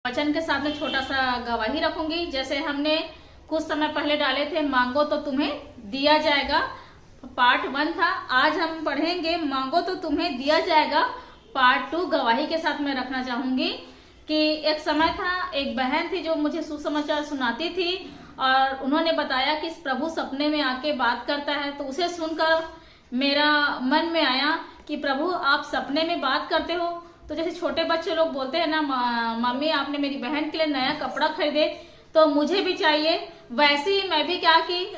वचन के साथ में छोटा सा गवाही रखूंगी। जैसे हमने कुछ समय पहले डाले थे, मांगो तो तुम्हें दिया जाएगा, पार्ट 1 था। आज हम पढ़ेंगे मांगो तो तुम्हें दिया जाएगा, पार्ट 2 गवाही के साथ मैं रखना चाहूंगी। कि एक समय था, एक बहन थी जो मुझे सुसमाचार सुनाती थी और उन्होंने बताया कि प्रभु सपने में आके बात करता है। तो उसे सुनकर मेरा मन में आया कि प्रभु आप सपने में बात करते हो। तो जैसे छोटे बच्चे लोग बोलते हैं ना, मम्मी आपने मेरी बहन के लिए नया कपड़ा खरीदे तो मुझे भी चाहिए, वैसे ही मैं भी क्या कि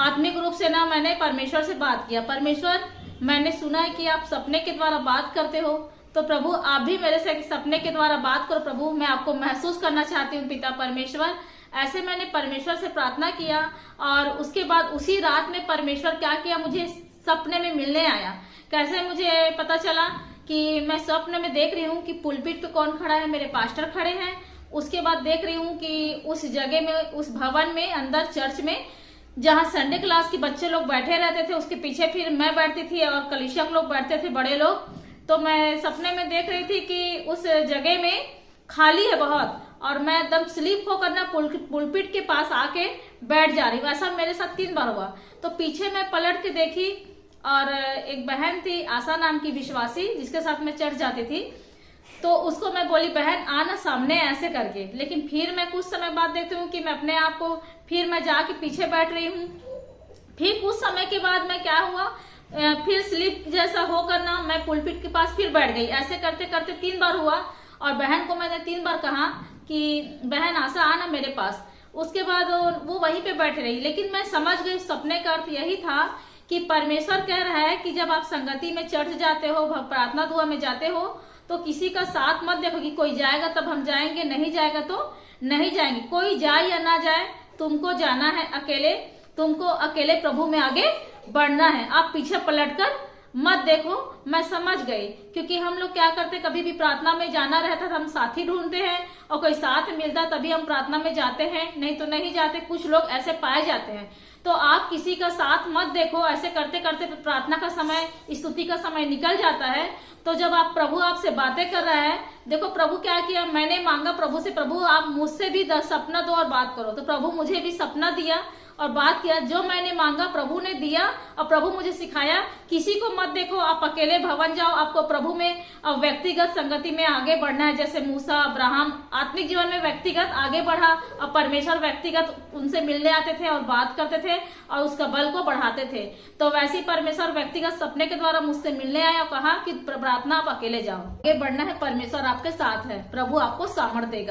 आत्मिक रूप से ना मैंने परमेश्वर से बात किया। परमेश्वर, मैंने सुना है कि आप सपने के द्वारा बात करते हो, तो प्रभु आप भी मेरे से सपने के द्वारा बात करो। प्रभु मैं आपको महसूस करना चाहती हूँ पिता परमेश्वर। ऐसे मैंने परमेश्वर से प्रार्थना किया और उसके बाद उसी रात में परमेश्वर क्या किया, मुझे सपने में मिलने आया। कैसे मुझे पता चला कि मैं स्वप्न में देख रही हूँ कि पुलपिट पे कौन खड़ा है, मेरे पास्टर खड़े हैं। उसके बाद देख रही हूँ कि उस जगह में, उस भवन में अंदर चर्च में, जहाँ संडे क्लास के बच्चे लोग बैठे रहते थे, उसके पीछे फिर मैं बैठती थी और कलीसिया लोग बैठते थे, बड़े लोग। तो मैं सपने में देख रही थी कि उस जगह में खाली है बहुत, और मैं एकदम स्लीप होकर ना पुलपिट के पास आके बैठ जा रही हूँ। ऐसा मेरे साथ 3 बार हुआ। तो पीछे मैं पलट के देखी और एक बहन थी आशा नाम की विश्वासी, जिसके साथ मैं चर्च जाती थी। तो उसको मैं बोली, बहन आना सामने ऐसे करके। लेकिन फिर मैं कुछ समय बाद देखती हूँ कि मैं अपने आप को फिर मैं जाके पीछे बैठ रही हूँ। फिर कुछ समय के बाद मैं क्या हुआ, फिर स्लिप जैसा होकर ना मैं पुलपिट के पास फिर बैठ गई। ऐसे करते करते 3 बार हुआ और बहन को मैंने 3 बार कहा कि बहन आशा आना मेरे पास। उसके बाद वो वहीं पे बैठ रही। लेकिन मैं समझ गई सपने का अर्थ यही था कि परमेश्वर कह रहा है कि जब आप संगति में चर्च जाते हो, प्रार्थना दुआ में जाते हो, तो किसी का साथ मत देखो कि कोई जाएगा तब हम जाएंगे, नहीं जाएगा तो नहीं जाएंगे। कोई जाए या ना जाए, तुमको जाना है अकेले, तुमको अकेले प्रभु में आगे बढ़ना है। आप पीछे पलटकर मत देखो। मैं समझ गई, क्योंकि हम लोग क्या करते, कभी भी प्रार्थना में जाना रहता तो हम साथी ढूंढते हैं और कोई साथ मिलता तभी हम प्रार्थना में जाते हैं, नहीं तो नहीं जाते। कुछ लोग ऐसे पाए जाते हैं। तो आप किसी का साथ मत देखो। ऐसे करते करते प्रार्थना का समय, स्तुति का समय निकल जाता है। तो जब आप प्रभु आपसे बातें कर रहा है, देखो प्रभु क्या किया, मैंने मांगा प्रभु से, प्रभु आप मुझसे भी सपना दो और बात करो। तो प्रभु मुझे भी सपना दिया और बात किया। जो मैंने मांगा प्रभु ने दिया और प्रभु मुझे सिखाया, किसी को मत देखो, आप अकेले भवन जाओ। आपको प्रभु में व्यक्तिगत संगति में आगे बढ़ना है। जैसे मूसा, अब्राहम आत्मिक जीवन में व्यक्तिगत आगे बढ़ा और परमेश्वर व्यक्तिगत उनसे मिलने आते थे और बात करते थे और उसका बल को बढ़ाते थे। तो वैसे ही परमेश्वर व्यक्तिगत सपने के द्वारा मुझसे मिलने आया और कहा कि प्रार्थना आप अकेले जाओ, आगे बढ़ना है, परमेश्वर आपके साथ है, प्रभु आपको सामर्थ देगा।